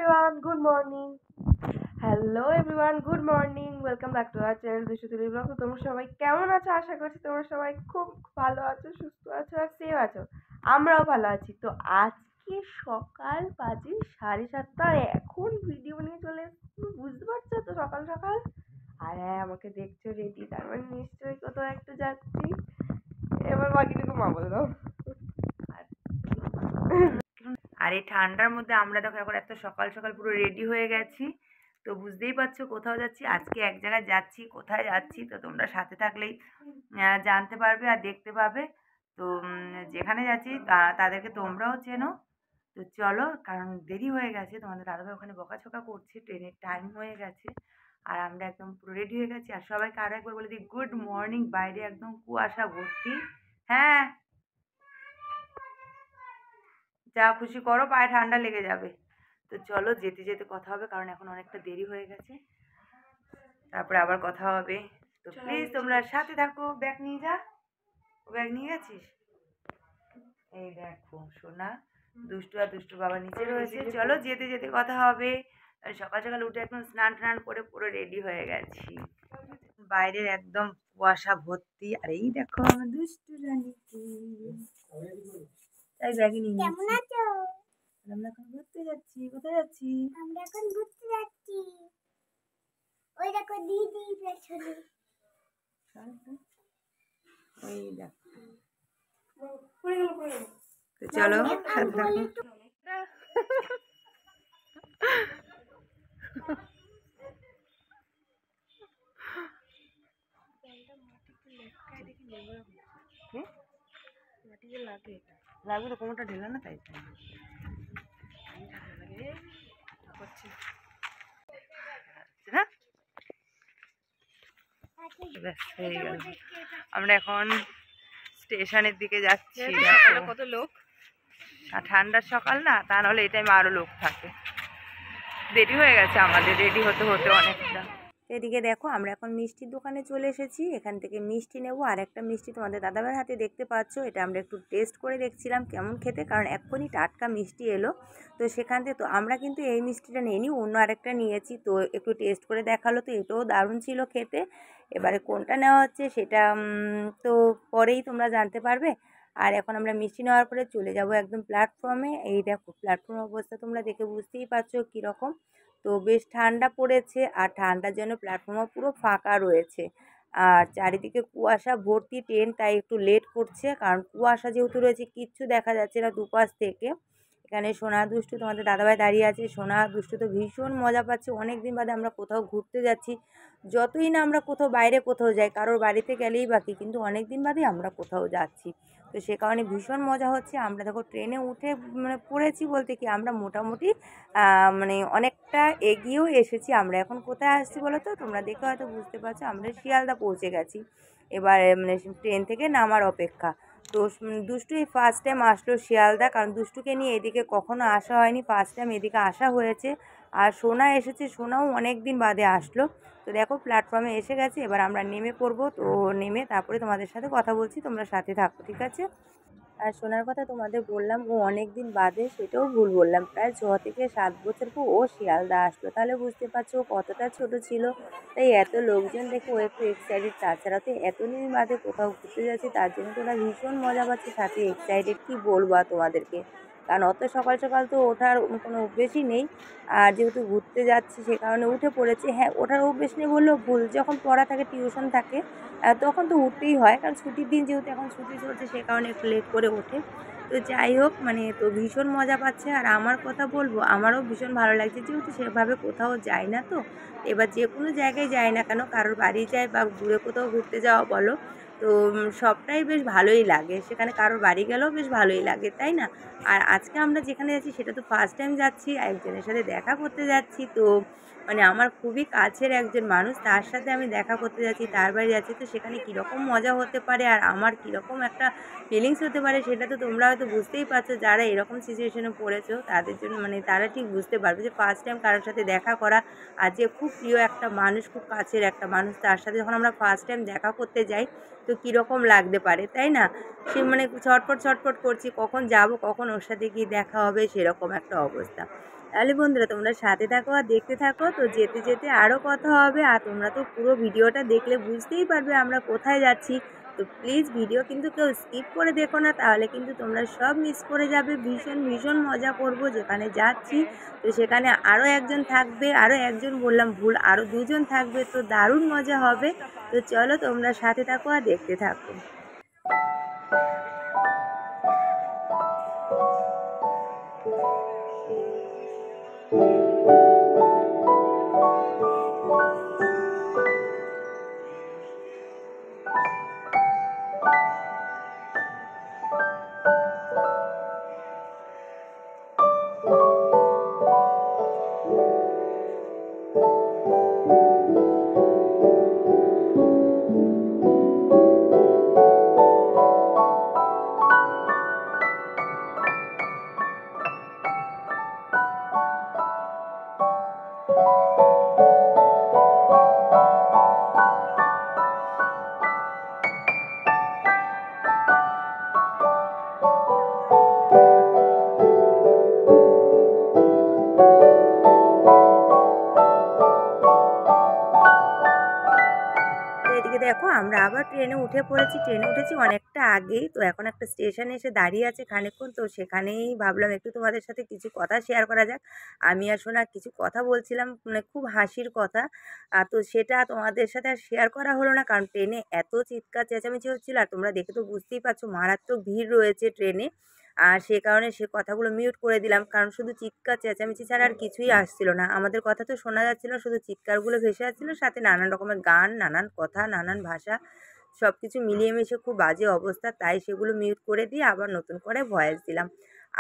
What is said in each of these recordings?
good morning. Hello everyone, good morning. Welcome back to our channel Dushtutuli blog. তো তোমরা সবাই কেমন আছো? আশা করছি তোমরা সবাই খুব ভালো আছো, সুস্থ আছো আর সেফ আছো। আমরাও ভালো আছি। তো আজকে সকাল বাজে 7:30 আর এখন ভিডিও নিয়ে চলে এসেছি। বুঝতে পারছো তো সকাল সকাল? আর হ্যাঁ, আমাকে দেখছো রেডি, তার মানে নিশ্চয়ই কোথাও একটা যাচ্ছি। এবার বাকিটুকু মা বলে দাও। আর এই ঠান্ডার মধ্যে আমরা দেখো এখন এত সকাল সকাল পুরো রেডি হয়ে গেছি। তো বুঝতেই পারছো কোথাও যাচ্ছি, আজকে এক জায়গায় যাচ্ছি। কোথায় যাচ্ছি তো তোমরা সাথে থাকলেই জানতে পারবে আর দেখতে পাবে। তো যেখানে যাচ্ছি তাদেরকে তোমরাও চেনো। তো চলো, কারণ দেরি হয়ে গেছে, তোমাদের দাদাভাই ওখানে বকাঝকা করছে, ট্রেনের টাইম হয়ে গেছে। আর আমরা একদম পুরো রেডি হয়ে গেছি। আর সবাইকে আরো একবার বলে দিই গুড মর্নিং। বাইরে একদম কুয়াশা ভর্তি। হ্যাঁ, যা খুশি করো, পায়ে ঠান্ডা লেগে যাবে। তো চলো, যেতে যেতে কথা হবে, কারণ এখন অনেকটা দেরি হয়ে গেছে, তারপরে আবার কথা হবে। তো প্লিজ তোমরা সাথে থাকো। ব্যাগ নিয়ে যা। ব্যাগ নিয়ে গেছিস? এই দেখো সোনা, দুষ্টু আর দুষ্টু বাবা নিচে রয়েছে। চলো, যেতে যেতে কথা হবে। আর সকাল সকাল উঠে এখন স্নান টান করে পুরো রেডি হয়ে গেছি। বাইরের একদম কুয়াশা ভর্তি। আর এই দেখো আমার দুষ্টু রানীকে, তাই ব্যাগে নিয়ে কেমন আছো? আমরা এখন ঘুরতে যাচ্ছি। কোথায় যাচ্ছি? আমরা এখন ঘুরতে যাচ্ছি। ওই দেখো দিদি পেছনে। ওই দেখো, তো চলো সাথে থাকো। লাগবে তো, কোমরটা ঢেলে না, তাই আমরা এখন স্টেশনের দিকে যাচ্ছি। কত লোক, ঠান্ডার সকাল না, তা নাহলে এই টাইমে আরো লোক থাকে। দেরি হয়ে গেছে আমাদের রেডি হতে হতে অনেকটা। এদিকে দেখো, আমরা এখন মিষ্টির দোকানে চলে এসেছি। এখান থেকে মিষ্টি নেবো। আর একটা মিষ্টি তোমাদের দাদাভাইয়ের হাতে দেখতে পাচ্ছ, এটা আমরা একটু টেস্ট করে দেখছিলাম কেমন খেতে, কারণ এক্ষুনি টাটকা মিষ্টি এলো। তো সেখান থেকে তো আমরা কিন্তু এই মিষ্টিটা নিইনি, অন্য আরেকটা নিয়েছি। তো একটু টেস্ট করে দেখালো, তো এটাও দারুণ ছিল খেতে। এবারে কোনটা নেওয়া হচ্ছে সেটা তো পরেই তোমরা জানতে পারবে। আর এখন আমরা মিষ্টি নেওয়ার পরে চলে যাব একদম প্ল্যাটফর্মে। এই দেখো প্ল্যাটফর্ম অবস্থা তোমরা দেখে বুঝতেই পারছো কীরকম। তো বেশ ঠান্ডা পড়েছে, আর ঠান্ডার জন্য প্ল্যাটফর্মও পুরো ফাঁকা রয়েছে। আর চারিদিকে কুয়াশা ভর্তি ট্রেন, তাই একটু লেট করছে, কারণ কুয়াশা যেহেতু রয়েছে কিচ্ছু দেখা যাচ্ছে না দুপাশ থেকে। এখানে সোনা দুষ্টু তোমাদের দাদাভাই দাঁড়িয়ে আছে। সোনা দুষ্টু তো ভীষণ মজা পাচ্ছে, অনেক দিন বাদে আমরা কোথাও ঘুরতে যাচ্ছি। যতই না আমরা কোথাও বাইরে কোথাও যাই, কারোর বাড়িতে গেলেই বাকি, কিন্তু অনেক দিন বাদে আমরা কোথাও যাচ্ছি। তো সে কারণে ভীষণ মজা হচ্ছে। আমরা দেখো ট্রেনে উঠে মানে পড়েছি বলতে কি, আমরা মোটামুটি মানে অনেকটা এগিয়েও এসেছি। আমরা এখন কোথায় আসছি বলো তো? তোমরা দেখে হয়তো বুঝতে পারছো, আমরা শিয়ালদা পৌঁছে গেছি। এবারে মানে ট্রেন থেকে নামার অপেক্ষা। তো দুষ্টু এই ফার্স্ট টাইম আসলো শিয়ালদা, কারণ দুষ্টুকে নিয়ে এদিকে কখনো আসা হয়নি, ফার্স্ট টাইম এদিকে আসা হয়েছে। আর সোনা এসেছে, সোনাও অনেক দিন বাদে আসলো। তো দেখো প্ল্যাটফর্মে এসে গেছে, এবার আমরা নেমে পড়বো। তো নেমে তারপরে তোমাদের সাথে কথা বলছি, তোমরা সাথে থাকো, ঠিক আছে? আর শোনার কথা তোমাদের বললাম, ও অনেক দিন বাদে, সেটাও ভুল বললাম, প্রায় 6 থেকে 7 বছর পর ও শিয়ালদা আসলো। তাহলে বুঝতে পারছো ও কতটা ছোট ছিল। তাই এত লোকজন দেখে ও একটু এক্সাইটেড। তাছাড়া তো এতদিন বাদে কোথাও ঘুরতে যাচ্ছি, তার জন্য তো ওরা ভীষণ মজা পাচ্ছে, সাথে এক্সাইটেড। কী বলবো আর তোমাদেরকে, কারণ অত সকাল সকাল তো ওঠার কোনো অভ্যেসই নেই। আর যেহেতু ঘুরতে যাচ্ছি সে কারণে উঠে পড়েছে। হ্যাঁ, ওঠার অভ্যেস নেই বললেও ভুল, যখন পড়া থাকে টিউশন থাকে তখন তো উঠতেই হয়, কারণ ছুটির দিন যেহেতু এখন ছুটি চলছে সে কারণে একটু লেট করে ওঠে। তো যাই হোক, মানে তো ভীষণ মজা পাচ্ছে। আর আমার কথা বলবো, আমারও ভীষণ ভালো লাগছে, যেহেতু সেভাবে কোথাও যাই না। তো এবার যে কোনো জায়গায় যাই না কেন, কারোর বাড়ি যাই বা দূরে কোথাও ঘুরতে যাওয়া বলো, তো সবটাই বেশ ভালোই লাগে। সেখানে কারোর বাড়ি গেলেও বেশ ভালোই লাগে, তাই না? আর আজকে আমরা যেখানে যাচ্ছি সেটা তো ফার্স্ট টাইম যাচ্ছি, একজনের সাথে দেখা করতে যাচ্ছি। তো মানে আমার খুবই কাছের একজন মানুষ, তার সাথে আমি দেখা করতে যাচ্ছি, তার বাড়ি যাচ্ছি। তো সেখানে কীরকম মজা হতে পারে আর আমার কীরকম একটা ফিলিংস হতে পারে, সেটা তো তোমরা হয়তো বুঝতেই পারছো। যারা এরকম সিচুয়েশনে পড়েছো তাদের জন্য, মানে তারা ঠিক বুঝতে পারবে যে ফার্স্ট টাইম কারোর সাথে দেখা করা, আর যে খুব প্রিয় একটা মানুষ, খুব কাছের একটা মানুষ, তার সাথে যখন আমরা ফার্স্ট টাইম দেখা করতে যাই তো কীরকম লাগতে পারে, তাই না? সে মানে ছটফট ছটফট করছি, কখন যাব, কখন ওর সাথে গিয়ে দেখা হবে, সেরকম একটা অবস্থা। তাহলে বন্ধুরা তোমরা সাথে থাকো আর দেখতে থাকো। তো যেতে যেতে আরও কথা হবে, আর তোমরা তো পুরো ভিডিওটা দেখলে বুঝতেই পারবে আমরা কোথায় যাচ্ছি। তো প্লিজ ভিডিও কিন্তু কেউ স্কিপ করে দেখো না, তাহলে কিন্তু তোমরা সব মিস করে যাবে। ভীষণ ভীষণ মজা করব যেখানে যাচ্ছি। তো সেখানে আরও একজন থাকবে, আরও একজন বললাম ভুল, আরও দুজন থাকবে, তো দারুণ মজা হবে। তো চলো তোমরা সাথে থাকো আর দেখতে থাকো। এদিকে দেখো আমরা আবার ট্রেনে উঠে পড়েছি। ট্রেনে উঠেছি অনেকটা আগেই। তো এখন একটা স্টেশনে এসে দাঁড়িয়ে আছে খানিকক্ষণ। তো সেখানেই ভাবলাম একটু তোমাদের সাথে কিছু কথা শেয়ার করা যাক। আমি আর সোনা কিছু কথা বলছিলাম, মানে খুব হাসির কথা। তো সেটা তোমাদের সাথে আর শেয়ার করা হলো না, কারণ ট্রেনে এত চিৎকার চেঁচামেচি হচ্ছিল। আর তোমরা দেখে তো বুঝতেই পারছো মারাত্মক ভিড় রয়েছে ট্রেনে। আর সে কারণে সে কথাগুলো মিউট করে দিলাম, কারণ শুধু চিৎকার চেঁচামেচি ছাড়া আর কিছুই আসছিল না। আমাদের কথা তো শোনা যাচ্ছিল, শুধু চিৎকারগুলো ভেসে যাচ্ছিলো, সাথে নানান রকমের গান, নানান কথা, নানান ভাষা, সব কিছু মিলিয়ে মিশে খুব বাজে অবস্থা। তাই সেগুলো মিউট করে দিয়ে আবার নতুন করে ভয়েস দিলাম।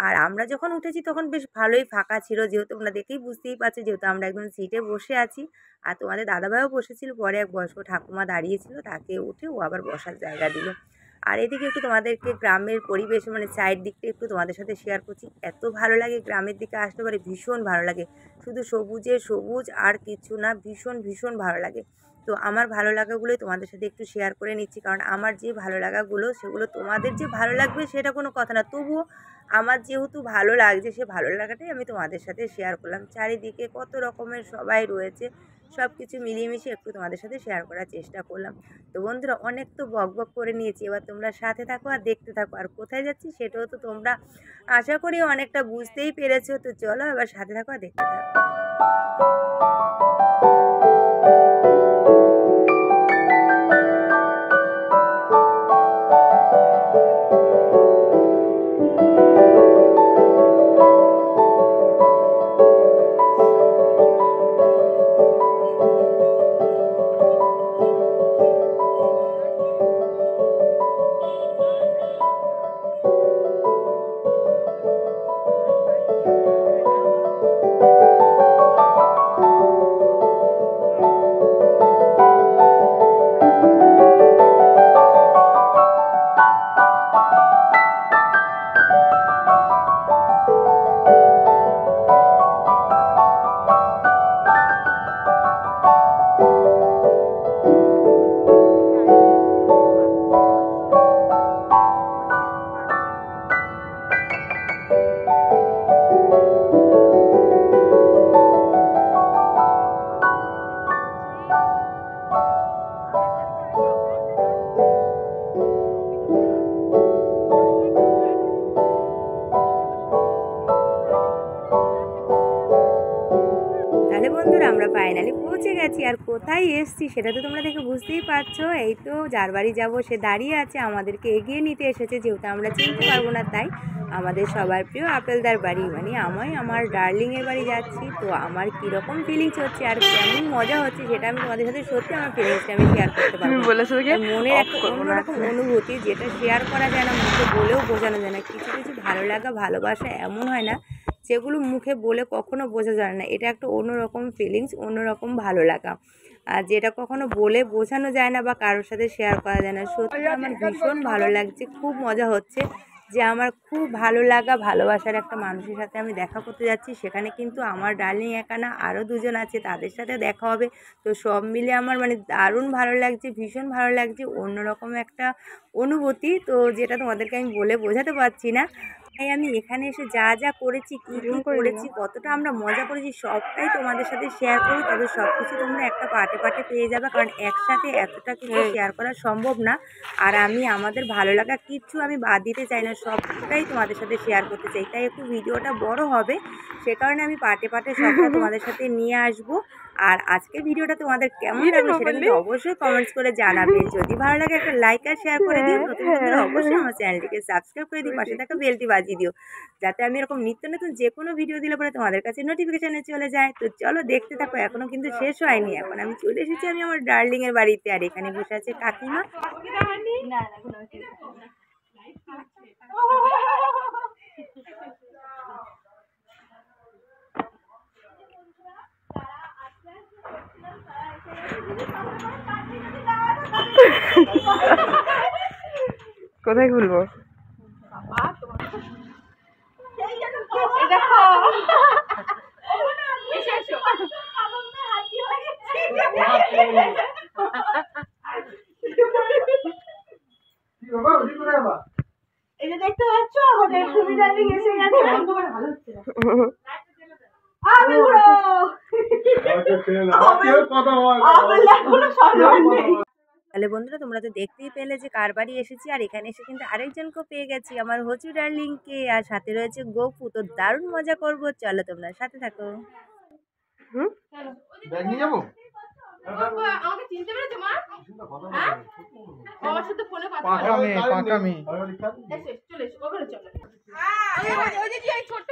আর আমরা যখন উঠেছি তখন বেশ ভালোই ফাঁকা ছিল, যেহেতু তোমরা দেখেই বুঝতেই পারছো, যেহেতু আমরা একদম সিটে বসে আছি। আর তোমাদের দাদাভাইও বসেছিল, পরে এক বয়স্ক ঠাকুমা দাঁড়িয়েছিল, তাকে উঠে ও আবার বসার জায়গা দিল। আর এদিকে একটু তোমাদেরকে গ্রামের পরিবেশ, মানে সাইড দিকটা একটু তোমাদের সাথে শেয়ার করছি। এত ভালো লাগে গ্রামের দিকে আসতে পারে, ভীষণ ভালো লাগে। শুধু সবুজে সবুজ আর কিছু না, ভীষণ ভীষণ ভালো লাগে। তো আমার ভালো লাগাগুলোই তোমাদের সাথে একটু শেয়ার করে নিচ্ছি, কারণ আমার যে ভালো লাগাগুলো সেগুলো তোমাদের যে ভালো লাগবে সেটা কোনো কথা না, তবুও আমার যেহেতু ভালো লাগছে সে ভালো লাগাটাই আমি তোমাদের সাথে শেয়ার করলাম। চারিদিকে কত রকমের সবাই রয়েছে, সব কিছু মিলিয়ে মিশিয়ে একটু তোমাদের সাথে শেয়ার করার চেষ্টা করলাম। তো বন্ধুরা অনেক তো বকবক করে নিয়েছি, এবার তোমরা সাথে থাকো আর দেখতে থাকো। আর কোথায় যাচ্ছি সেটাও তো তোমরা আশা করি অনেকটা বুঝতেই পেরেছো। তো চলো এবার সাথে থাকো আর দেখতে থাকো। তাহলে বন্ধুরা আমরা ফাইনালি পৌঁছে গেছি। আর কোথায় এসছি সেটা তো তোমরা দেখে বুঝতেই পারছো। এই তো যার বাড়ি যাবো সে দাঁড়িয়ে আছে, আমাদেরকে এগিয়ে নিতে এসেছে, যেহেতু আমরা চিনতে পারবো না। তাই আমাদের সবার প্রিয় আপেলদার বাড়ি, মানে আমার ডার্লিংয়ের বাড়ি যাচ্ছি। তো আমার কীরকম ফিলিংস হচ্ছে আর কেমন মজা হচ্ছে সেটা আমি তোমাদের সাথে সত্যি আমার ফিলিংসটা আমি শেয়ার করতে পারবো। মনের একটা অন্যরকম অনুভূতি, যেটা শেয়ার করা যায় না, মুখে বলেও বোঝানো যায় না। কিছু কিছু ভালো লাগা, ভালোবাসা এমন হয় না যেগুলো মুখে বলে কখনো বোঝা যায় না। এটা একটা অন্যরকম ফিলিংস, অন্যরকম ভালো লাগা, আর যেটা কখনো বলে বোঝানো যায় না বা কারোর সাথে শেয়ার করা যায় না। সত্যি আমার ভীষণ ভালো লাগছে, খুব মজা হচ্ছে যে আমার খুব ভালো লাগা, ভালোবাসার একটা মানুষের সাথে আমি দেখা করতে যাচ্ছি। সেখানে কিন্তু আমার ডার্লিং একা না, আরও দুজন আছে, তাদের সাথে দেখা হবে। তো সব মিলে আমার মানে দারুণ ভালো লাগছে, ভীষণ ভালো লাগছে, অন্যরকম একটা অনুভূতি, তো যেটা তোমাদেরকে আমি বলে বোঝাতে পারছি না। তাই আমি এখানে এসে যা যা করেছি, কী কী করেছি, কতটা আমরা মজা করেছি সবটাই তোমাদের সাথে শেয়ার করি। তবে সব কিছু তোমরা একটা পার্টে পার্টে পেয়ে যাবে, কারণ একসাথে এতটা কিছু শেয়ার করা সম্ভব না। আর আমি আমাদের ভালো লাগা কিচ্ছু আমি বাদ দিতে চাই না, সবটাই তোমাদের সাথে শেয়ার করতে চাই। তাই একটু ভিডিওটা বড় হবে, সে কারণে আমি পার্টে পার্টে সবটা তোমাদের সাথে নিয়ে আসবো। আর আজকের ভিডিওটা তোমাদের কেমন লাগলো সেটা কিন্তু অবশ্যই কমেন্টস করে জানাবে। যদি ভালো লাগে একটা লাইক আর শেয়ার করে দিও। নতুন বন্ধুরা অবশ্যই আমার চ্যানেলটিকে সাবস্ক্রাইব করে দিও, পাশে থাকা বেলটি বাজিয়ে দিও, যাতে আমি এরকম নিত্য নতুন যে কোনো ভিডিও দিলে পরে তোমাদের কাছে নোটিফিকেশানে চলে যায়। তো চলো দেখতে থাকো, এখনো কিন্তু শেষ হয়নি। এখন আমি চলে এসেছি আমি আমার ডার্লিংয়ের বাড়িতে, আর এখানে বসে আছে কাকিমা। কোথায় খুলবো? এই যে দেখতে পাচ্ছ আমাদের সুমি ডার্লিং এসে গেছে। ভালো হচ্ছে না। আমি বড় তাহলে বন্ধুরা তোমরা তো দেখতেই পেলে যে কার বাড়ি এসেছি, আর এখানে এসে কিন্তু আরেকজনকে পেয়ে গেছি, আমার হচু ডার্লিংকে, আর সাথে রয়েছে গপু। তো দারুণ মজা করবো, চলো তোমরা সাথে থাকো। আমাকে চিনতে পেরেছো মা? হ্যাঁ? আমার সাথে ফোনে কথা বলে। পাকা মেয়ে এসো, চলে এসো, ওখানে চলো। ওই যে ছোট